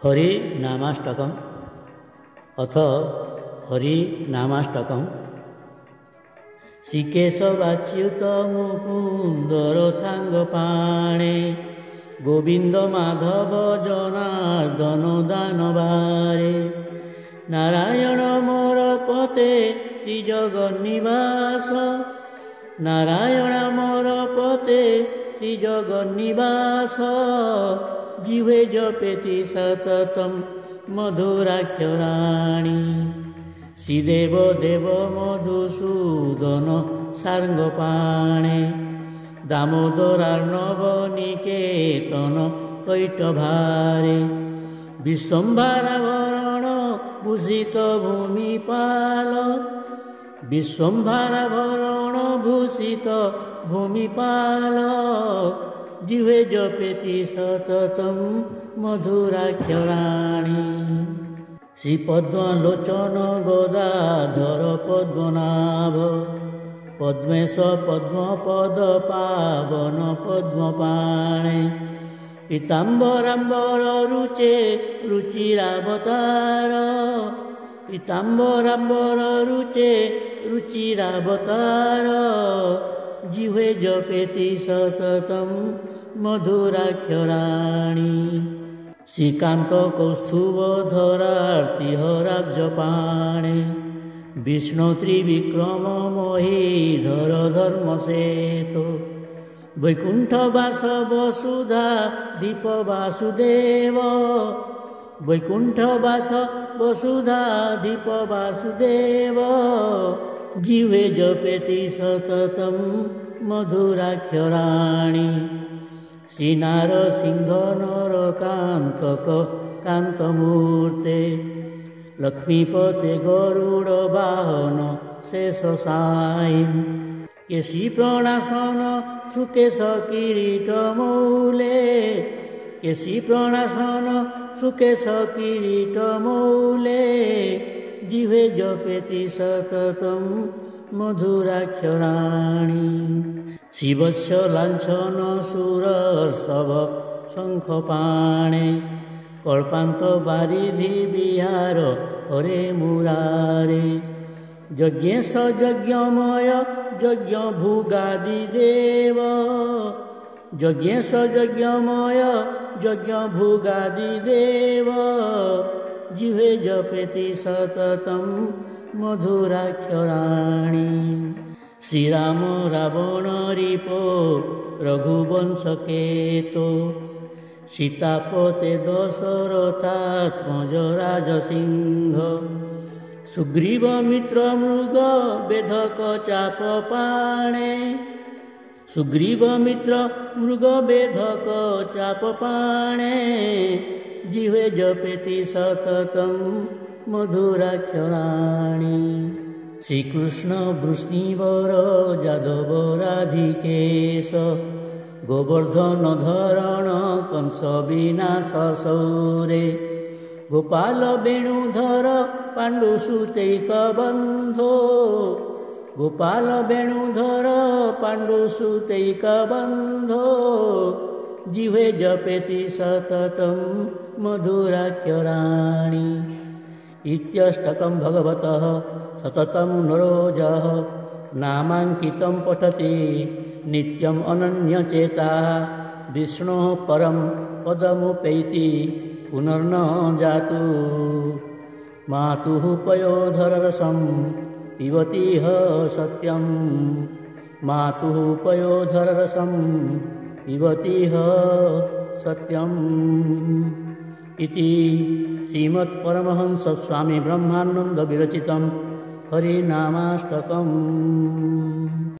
हरिनामाष्टकम् अथ हरिनामाष्टकम्। श्रीकेशवाच्युत मुकुन्दरथाङ्गपाणे गोविन्द माधव जनार्दन दानवारे नारायण मोर पते त्रिजगन्निवास नारायण मोर पते त्रिजगन्निवास जिह्वे जपेति सततं मधुराक्षराणि श्रीदेव देव मधुसूदन सार्ङ्गपाणे दामोदरार्णवनिकेतन कैटभारे विश्वम्भराभरण भूषित भूमिपाल विश्वम्भराभरण भूषित भूमिपाल जिह्वे जपेति सततं मधुराक्षराणि श्रीपद्मलोचन गदाधर पद्मनाभ पद्मेश पद्मपद पावन पद्मपाणे पीताम्बराम्बर रुचे रुचिरावतार पीताम्बराम्बर रुचे रुचिरावतार जिह्वे जपेति सततं मधुराक्षराणि श्रीकान्त कौस्तुभधरार्तिहराब्जपाणे विष्णु त्रिविक्रम महीधर धर्मसेतु वैकुण्ठवास वसुधा दीप वासुदेव वैकुण्ठवास वसुधा दीप वासुदेव जिह्वे जपेति सततं मधुराक्षराणि श्रीनारसिंह नरकान्तक कान्तमूर्ते लक्ष्मीपते गरुड वाहन शेषसायिन् केशिप्रणासन सुकेश किरीटमौले केशिप्रणासन सुकेश किरीटमौले जिह्वे जपेति सततं मधुराक्षराणि शिवस्य लाञ्छन सुरर्षभ शङ्खपाणे कल्पान्त वारिधि विहार हरे मुरारे यज्ञेश यज्ञमय यज्ञ भुगादिदेव यज्ञेश यज्ञमय यज्ञ भुगादिदेव जिह्वे जपेति सततं मधुराक्षराणि श्रीराम रावण रिपो रघुवंशकेतो सीतापते दशरथात्मज राजसिंह सुग्रीव मित्र मृग बेधक चापपाणे सुग्रीव मित्र मृग बेधक चापपाणे जिह्वे जपेति सततं मधुराक्षराणि श्रीकृष्ण वृष्णिवर जादव राधिकेश गोवर्धन धरण कंस विनाश सौरे गोपाल वेणुधर पाण्डुसुतैक बन्धो गोपाल वेणुधर पाण्डुसुतैक बन्धो जिह्वे जपेति सततं मधुराक्षराणि इत्यष्टकं भगवतः सततं नरोजः नामाङ्कितं पठति नित्यम् अनन्यचेताः विष्णोः परं पदमुपैति पुनर्न जातु मातुः पयोधररसं पिबतीह सत्यं मातुः पयोधररसं पिबतीह सत्यम् इति श्रीमत्परमहंस स्वामी ब्रह्मानन्द विरचितं हरिनामाष्टकम्।